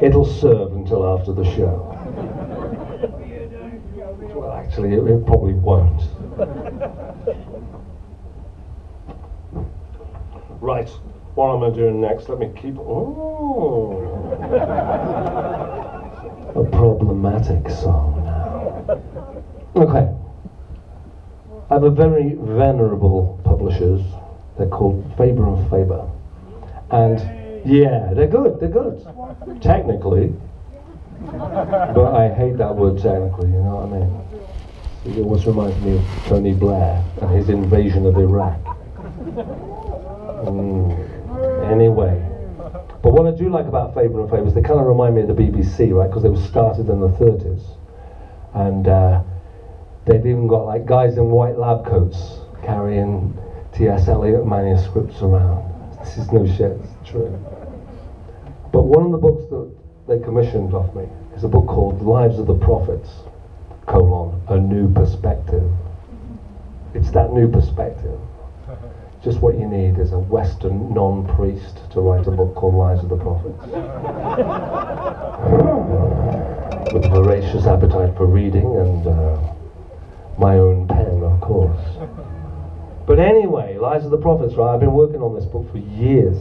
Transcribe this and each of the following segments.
It'll serve until after the show. Well, actually, it probably won't. Right, what am I doing next? Let me keep... Oh. A problematic song now. Okay. I have a very venerable publishers. They're called Faber and Faber. And yeah, they're good. Technically. But I hate that word technically, you know what I mean? It always reminds me of Tony Blair and his invasion of Iraq. Anyway. But what I do like about Faber and Faber is they kind of remind me of the BBC, right? Because they were started in the 30s. And they've even got like guys in white lab coats carrying T.S. Eliot manuscripts around. This is no shit, it's true. But one of the books that they commissioned off me is a book called Lives of the Prophets, A New Perspective. It's that new perspective. Just what you need is a Western non-priest to write a book called Lives of the Prophets. With a voracious appetite for reading and my own pen, of course. But anyway, Lives of the Prophets, right? I've been working on this book for years.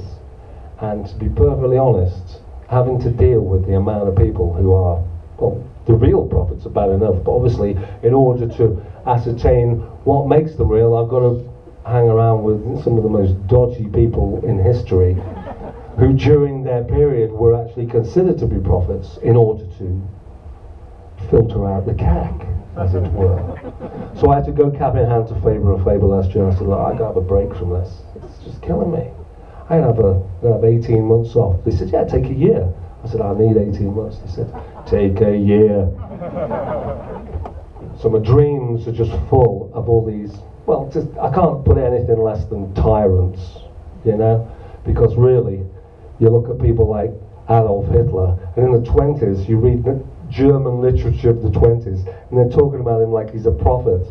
And to be perfectly honest, having to deal with the amount of people who are, well, the real prophets are bad enough, but obviously in order to ascertain what makes them real, I've got to hang around with some of the most dodgy people in history who during their period were actually considered to be prophets in order to filter out the cack, as it were. So I had to go cap in hand to Faber and Faber last year. I said, look, I gotta have a break from this. It's just killing me. I'm gonna have 18 months off. They said, yeah, take a year. I said, I need 18 months. They said, take a year. So my dreams are just full of all these, well, just, I can't put anything less than tyrants, you know? Because really, you look at people like Adolf Hitler, and in the 20s, you read the German literature of the 20s, and they're talking about him like he's a prophet.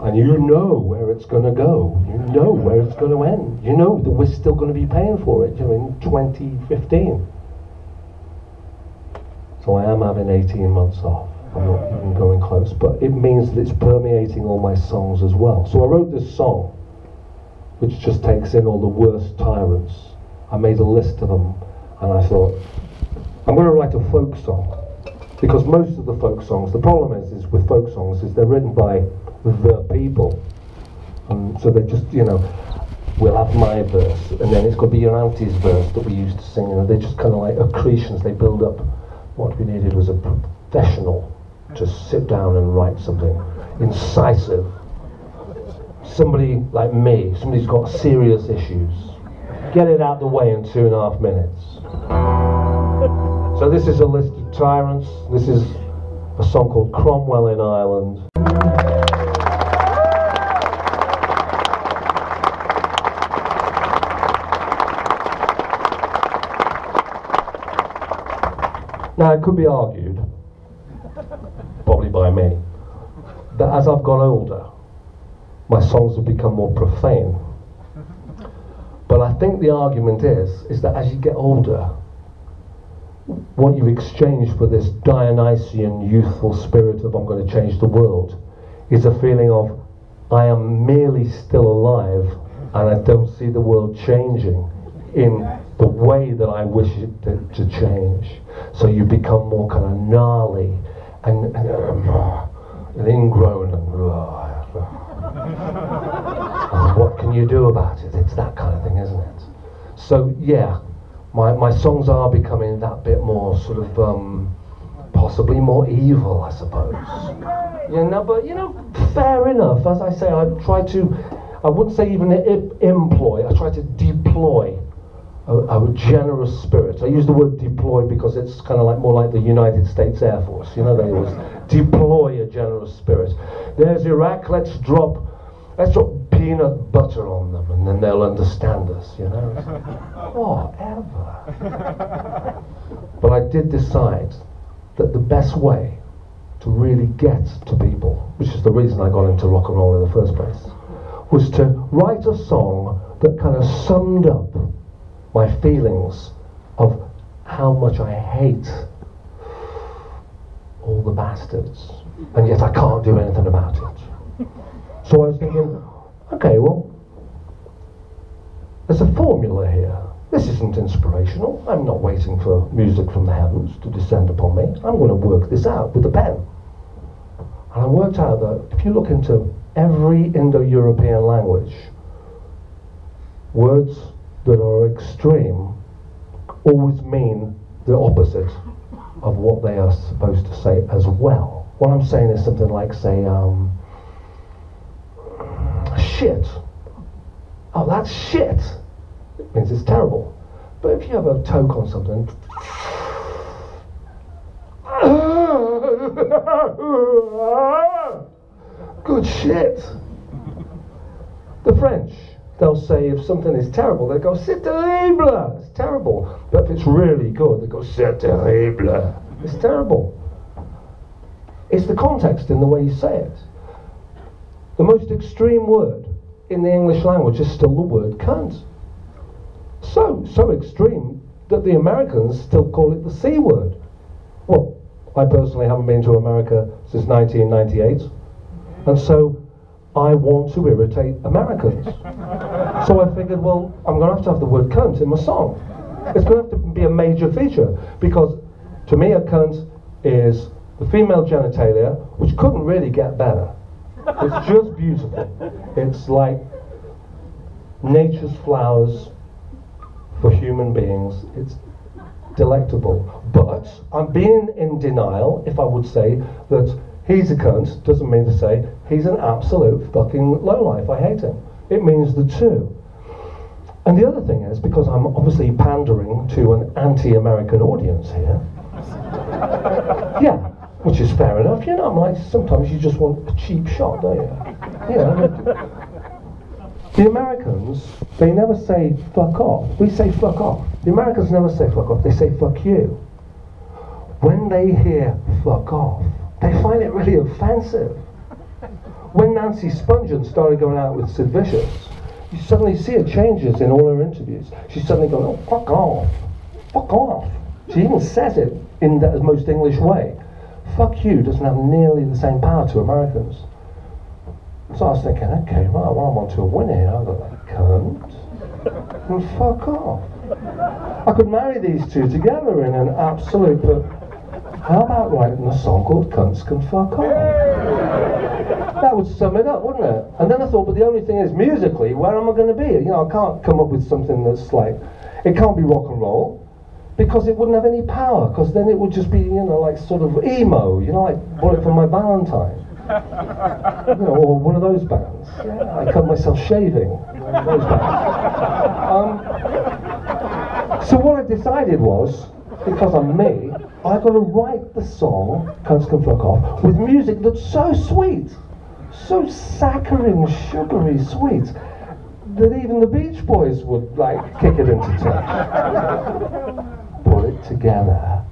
And you know where it's going to go. You know where it's going to end. You know that we're still going to be paying for it during 2015. So I am having 18 months off. I'm not even going close. But it means that it's permeating all my songs as well. So I wrote this song, which just takes in all the worst tyrants. I made a list of them, and I thought, I'm going to write a folk song. Because most of the folk songs, the problem is with folk songs, is they're written by the people. And so they just, you know, we'll have my verse, and then it's got to be your auntie's verse that we used to sing. You know, they're just kind of like accretions, they build up. What we needed was a professional to sit down and write something incisive. Somebody like me, somebody's got serious issues. Get it out the way in 2.5 minutes. So this is a list of tyrants. This is a song called Cromwell in Ireland. Now it could be argued, probably by me, that as I've got older, my songs have become more profane. But I think the argument is that as you get older, what you exchange for this Dionysian youthful spirit of I'm going to change the world is a feeling of I am merely still alive and I don't see the world changing in the way that I wish it to change. So you become more kind of gnarly and ingrown and what can you do about it? It's that kind of thing, isn't it? So yeah, my songs are becoming that bit more sort of possibly more evil, I suppose. You know, but you know, fair enough. As I say, I wouldn't say even employ, I try to deploy a generous spirit. I use the word deploy because it's kind of like more like the United States Air Force. You know, they always deploy a generous spirit. There's Iraq, let's drop peanut butter on them and then they'll understand us, you know. Whatever. But I did decide that the best way to really get to people, which is the reason I got into rock and roll in the first place, was to write a song that kind of summed up my feelings of how much I hate all the bastards, and yet I can't do anything about it. So I was thinking, okay, well, there's a formula here. This isn't inspirational. I'm not waiting for music from the heavens to descend upon me. I'm going to work this out with a pen. And I worked out that if you look into every Indo-European language, words that are extreme always mean the opposite of what they are supposed to say as well. What I'm saying is something like, say, shit. Oh, that's shit. It means it's terrible. But if you have a toke on something, good shit. The French, they'll say if something is terrible, they go, c'est terrible, it's terrible. But if it's really good, they go, c'est terrible, it's terrible. It's the context in the way you say it. The most extreme word in the English language is still the word cunt. So extreme that the Americans still call it the C word. Well, I personally haven't been to America since 1998, and so I want to irritate Americans. So I figured, well, I'm going to have the word cunt in my song. It's going to have to be a major feature, because to me a cunt is the female genitalia, which couldn't really get better. It's just beautiful. It's like nature's flowers for human beings. It's delectable. But I'm being in denial if I would say that he's a cunt. Doesn't mean to say he's an absolute fucking lowlife. I hate him. It means the two. And the other thing is, because I'm obviously pandering to an anti-American audience here, yeah, which is fair enough, you know, I'm like, sometimes you just want a cheap shot, don't you? You know, the Americans, they never say fuck off. We say fuck off. The Americans never say fuck off, they say fuck you. When they hear fuck off, they find it really offensive. When Nancy Spungen started going out with Sid Vicious, you suddenly see her changes in all her interviews. She's suddenly going, oh, fuck off. Fuck off. She even says it in the most English way. Fuck you doesn't have nearly the same power to Americans. So I was thinking, okay, right, well, I'm on to a winner here. I've got that cunt and fuck off. I could marry these two together in an absolute, but how about writing a song called Cunts Can Fuck Off? That would sum it up, wouldn't it? And then I thought, but the only thing is, musically, where am I going to be? You know, I can't come up with something that's like, it can't be rock and roll, because it wouldn't have any power, because then it would just be, you know, like sort of emo, you know, like Bullet for My Valentine. You know, or one of those bands. Yeah, I cut myself shaving. One of those bands. So what I decided was, because I'm me, I've got to write the song, Cunts Can Fuck Off, with music that's so sweet, so saccharine, sugary sweet, that even the Beach Boys would, like, kick it into touch. Put it together.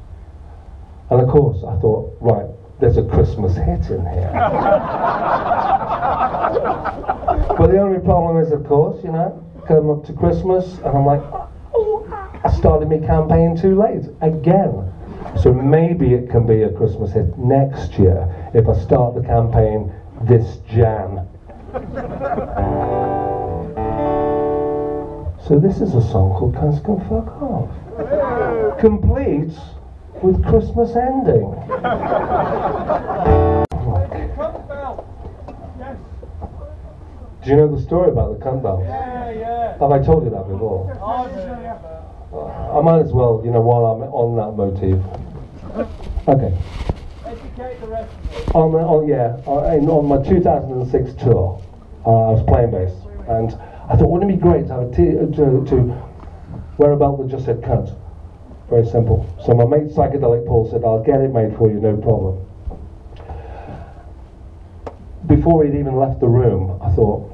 And of course, I thought, right, there's a Christmas hit in here. But the only problem is, of course, you know, come up to Christmas, and I'm like, oh, I started my campaign too late, again. So maybe it can be a Christmas hit next year, if I start the campaign this Jan. So this is a song called Cunts Can Fuck Off. Complete with Christmas ending. Do you know the story about the cunt belt? Yeah. Have I told you that before? I might as well, you know, while I'm on that motif. Okay. Educate the rest of us. On my 2006 tour, I was playing bass, and I thought, wouldn't it be great to have to wear a belt that just said cunt? Very simple. So my mate Psychedelic Paul said, I'll get it made for you, no problem. Before he'd even left the room, I thought,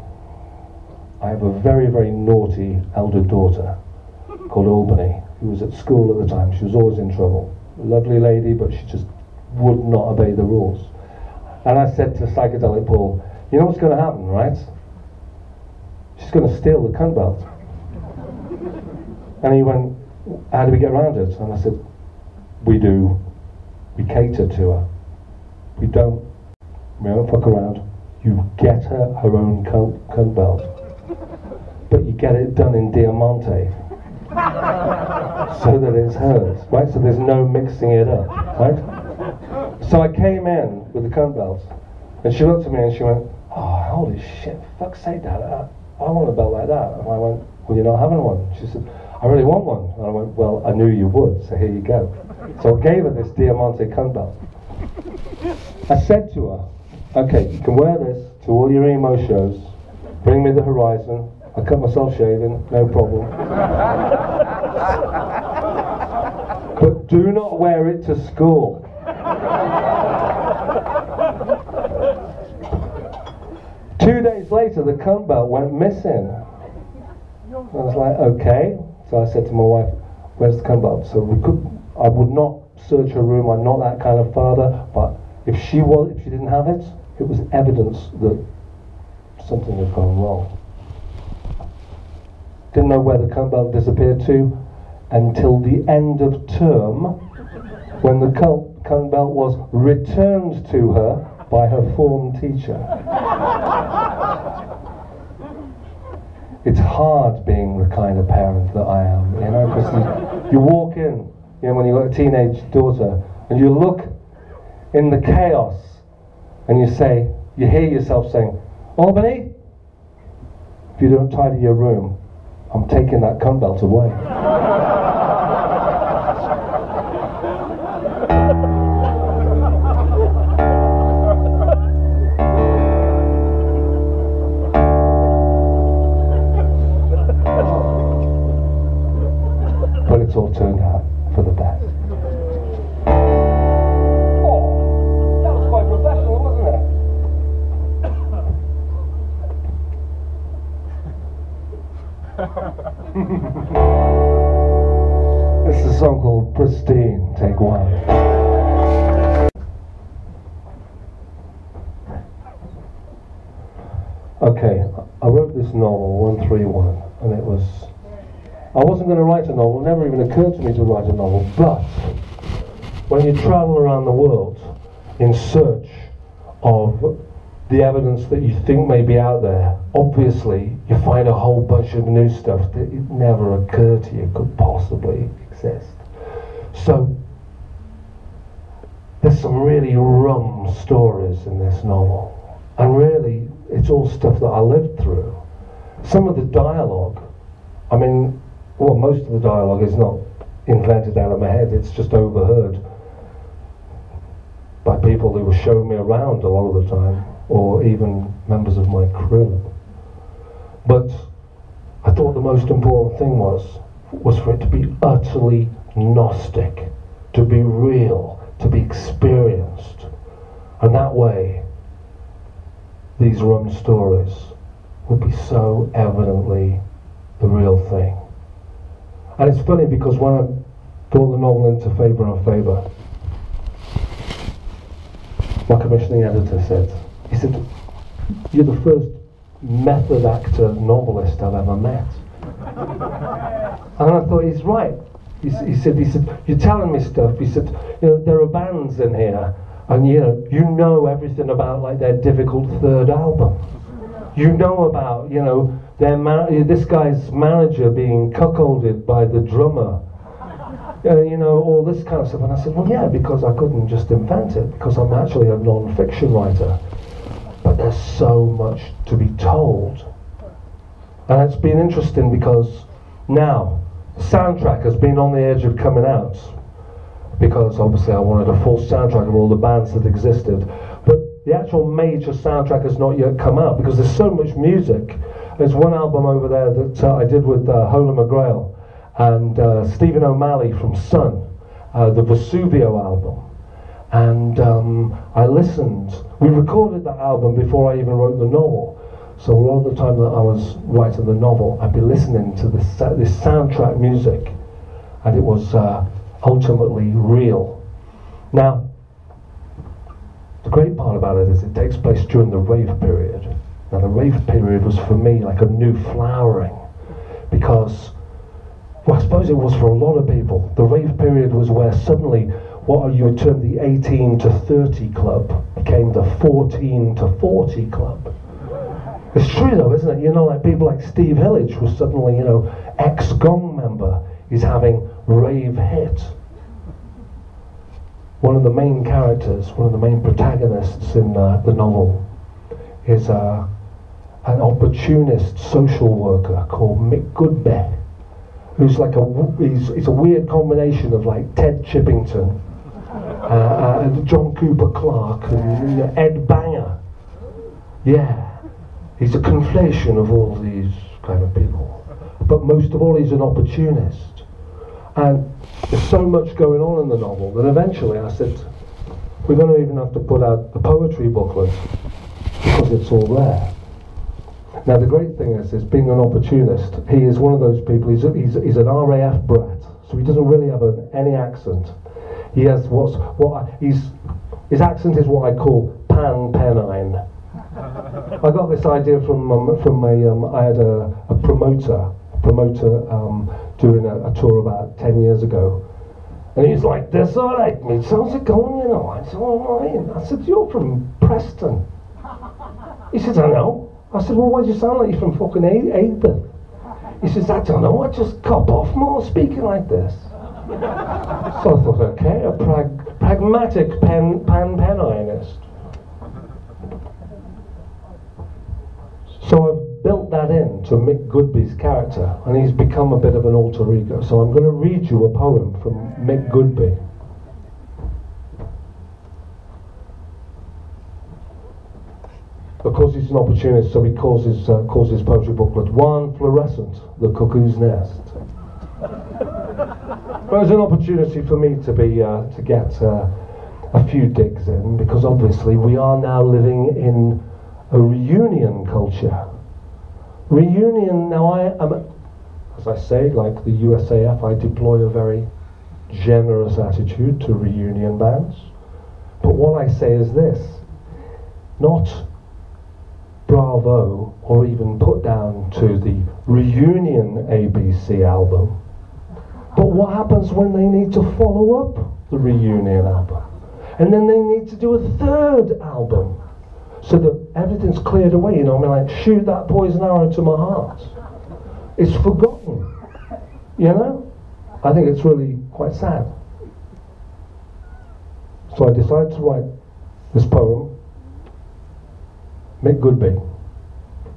I have a very, very naughty elder daughter called Albany, who was at school at the time. She was always in trouble. A lovely lady, but she just would not obey the rules. And I said to Psychedelic Paul, you know what's going to happen, right? She's going to steal the cunt belt. And he went, how do we get around it? And I said, we cater to her. We don't fuck around. You get her own cunt belt, but you get it done in diamante, so that it's hers, right? So there's no mixing it up, right? So I came in with the cunt belt, and she looked at me and she went, oh, holy shit, for fuck's sake, Dad, I want a belt like that. And I went, well, you're not having one. She said, I really want one. And I went, well, I knew you would, so here you go. So I gave her this diamante cunt belt. I said to her, okay, you can wear this to all your emo shows, bring me the horizon, I cut myself shaving, no problem. But do not wear it to school. Two days later, the cunt belt went missing. I was like, okay. So I said to my wife, where's the cunt belt? So I would not search her room, I'm not that kind of father, but if she didn't have it, it was evidence that something had gone wrong. Didn't know where the cunt belt disappeared to until the end of term, when the cunt belt was returned to her by her form teacher. It's hard being the kind of parent that I am, you know, because you walk in, you know, when you've got a teenage daughter, and you look in the chaos, and you hear yourself saying, Albany, if you don't tidy your room, I'm taking that cunt belt away. But it's all turned out for the best. Oh, that was quite professional, wasn't it? This is a song called Pristine, take one. Okay, I wrote this novel, 131, and I wasn't going to write a novel, it never even occurred to me to write a novel, but when you travel around the world in search of the evidence that you think may be out there, obviously you find a whole bunch of new stuff that it never occurred to you could possibly exist. So there's some really rum stories in this novel, and really it's all stuff that I lived through. Some of the dialogue, I mean, well, most of the dialogue is not invented out of my head, it's just overheard by people who were showing me around a lot of the time, or even members of my crew. But I thought the most important thing was for it to be utterly Gnostic, to be real, to be experienced. And that way, these rum stories would be so evidently the real thing. And it's funny because when I brought the novel into Faber and Faber, my commissioning editor said, you're the first method actor novelist I've ever met. And I thought, he's right. He said, you're telling me stuff. He said, you know, there are bands in here, and you know everything about like their difficult third album. You know about, you know, this guy's manager being cuckolded by the drummer. You know, all this kind of stuff. And I said, well, yeah, because I couldn't just invent it, because I'm actually a non-fiction writer. But there's so much to be told. And it's been interesting because now the soundtrack has been on the edge of coming out, because obviously I wanted a full soundtrack of all the bands that existed. But the actual major soundtrack has not yet come out because there's so much music. There's one album over there that I did with Hola McGrail and Stephen O'Malley from Sun, the Vesuvio album. And I listened. We recorded that album before I even wrote the novel. So a lot of the time that I was writing the novel, I'd be listening to this soundtrack music, and it was ultimately real. Now, the great part about it is it takes place during the rave period. Now the rave period was for me like a new flowering, because, well, suppose it was for a lot of people. The rave period was where suddenly what you would term the 18 to 30 club became the 14 to 40 club. It's true though, isn't it? You know, like people like Steve Hillage was suddenly, you know, ex-Gong member. He's having rave hit. One of the main characters, one of the main protagonists in the novel is an opportunist social worker called Mick Goodby, who's like he's a weird combination of like Ted Chippington, John Cooper Clarke, and Ed Banger. Yeah. He's a conflation of all these kind of people. But most of all, he's an opportunist. And there's so much going on in the novel that eventually I said, we're going to even have to put out the poetry booklet because it's all there. Now the great thing is being an opportunist, he is one of those people, he's an RAF brat, so he doesn't really have any accent. He has his accent is what I call pan-penine. I got this idea from I had a promoter doing a tour about 10 years ago, and he's like, "This all right, mate? How's it going? You know?" I said, "All right." I said, "You're from Preston." He said, "I know." I said, "Well, why do you sound like you're from fucking Aidbeth?" He says, "I don't know. I just cop off more speaking like this." So I thought, okay, a pragmatic pan-peninist. So I've built that into Mick Goodby's character, and he's become a bit of an alter ego. So I'm going to read you a poem from Mick Goodby. Of course, he's an opportunist, so he calls his poetry booklet "One Fluorescent, the Cuckoo's Nest." But it was an opportunity for me to get a few digs in, because obviously we are now living in a reunion culture. Reunion, now I am, as I say, like the USAF, I deploy a very generous attitude to reunion bands. But what I say is this: not bravo or even put down to the reunion ABC album, but what happens when they need to follow up the reunion album? And then they need to do a third album, so that everything's cleared away, you know. I mean, like, shoot that poison arrow to my heart. It's forgotten, you know. I think it's really quite sad. So I decided to write this poem, Mick Goodby,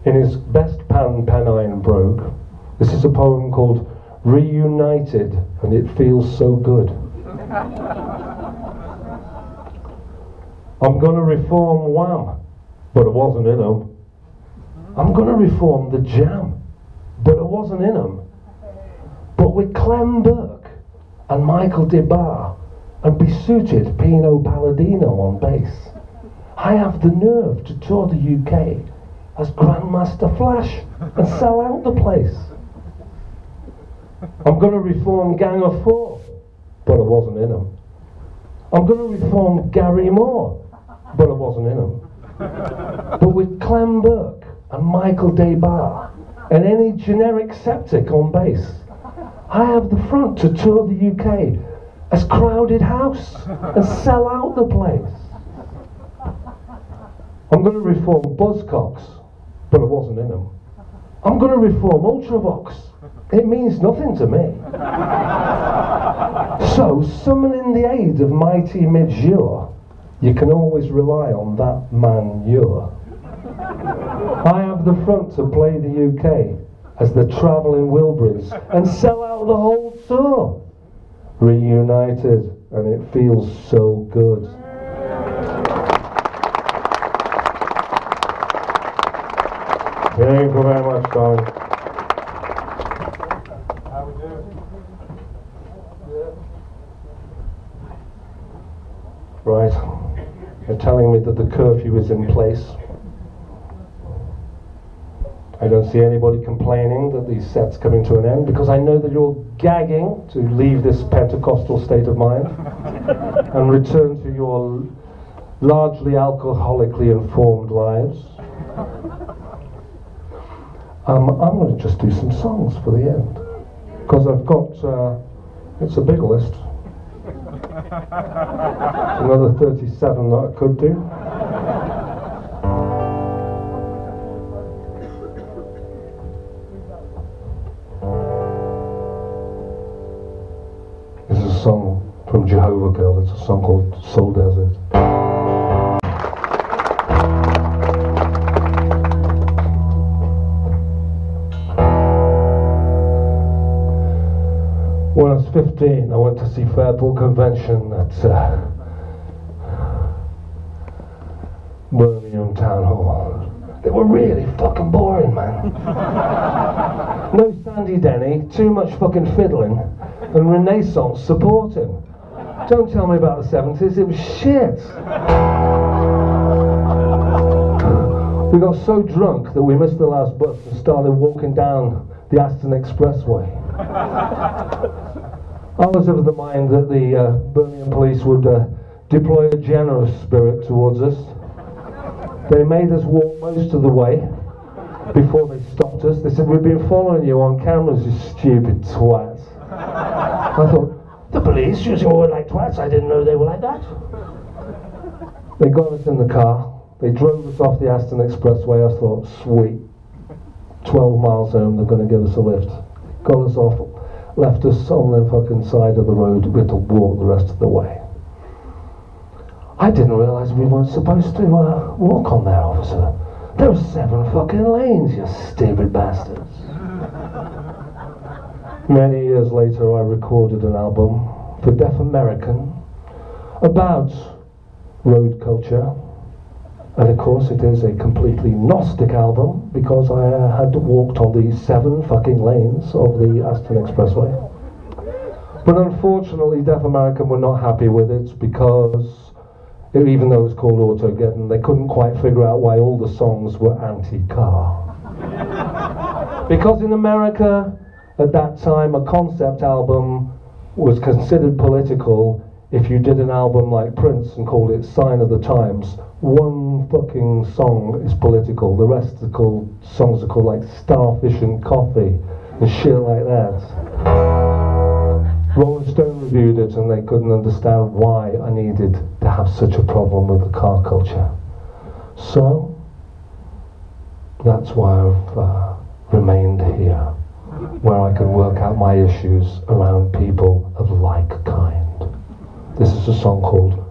in his best pan-penine brogue. This is a poem called "Reunited, and It Feels So Good." I'm gonna reform Wham, but it wasn't in 'em. I'm going to reform the Jam, but it wasn't in 'em. But with Clem Burke and Michael DeBar and besuited Pino Palladino on bass, I have the nerve to tour the UK as Grandmaster Flash and sell out the place. I'm going to reform Gang of Four, but it wasn't in 'em. I'm going to reform Gary Moore, but it wasn't in 'em. But with Clem Burke and Michael DeBar and any generic septic on bass, I have the front to tour the UK as Crowded House and sell out the place. I'm going to reform Buzzcocks, but it wasn't in them. I'm going to reform Ultravox. It means nothing to me. So, summoning the aid of mighty Midjour, you can always rely on that manure. I have the front to play the UK as the travelling Wilburys and sell out the whole tour. Reunited, and it feels so good. Thank you very much, darling. How we doing? Right. They're telling me that the curfew is in place. I don't see anybody complaining that the set's coming to an end, because I know that you're gagging to leave this Pentecostal state of mind and return to your largely alcoholically informed lives. I'm going to just do some songs for the end, because I've got, it's a big list. Another 37 that I could do. This is a song from Jehovah Girl. It's a song called Soul Desert. When I was 15, I went to see Fairport Convention at Birmingham Town Hall. They were really fucking boring, man. No Sandy Denny, too much fucking fiddling, and Renaissance supporting. Don't tell me about the 70s, it was shit. We got so drunk that we missed the last bus and started walking down the Aston Expressway. I was of the mind that the Birmingham police would deploy a generous spirit towards us. They made us walk most of the way before they stopped us. They said, "We've been following you on cameras, you stupid twat." I thought, the police usually were like twats, I didn't know they were like that. They got us in the car, they drove us off the Aston Expressway. I thought, sweet, 12 miles home, they're going to give us a lift. Got us off, left us on the fucking side of the road. We had to walk the rest of the way. I didn't realise we weren't supposed to walk on there, officer. There were 7 fucking lanes, you stupid bastards. Many years later, I recorded an album for Deaf American about road culture. And of course, it is a completely Gnostic album because I had walked on the 7 fucking lanes of the Aston Expressway. But unfortunately, Deaf American were not happy with it because, even though it was called Autogeddon, they couldn't quite figure out why all the songs were anti-car. Because in America, at that time, a concept album was considered political. If you did an album like Prince and called it Sign of the Times, one fucking song is political. The rest are songs are called like Starfish and Coffee and shit like that. Rolling Stone reviewed it and they couldn't understand why I needed to have such a problem with the car culture. So, that's why I've remained here, where I can work out my issues around people of like kind. This is a song called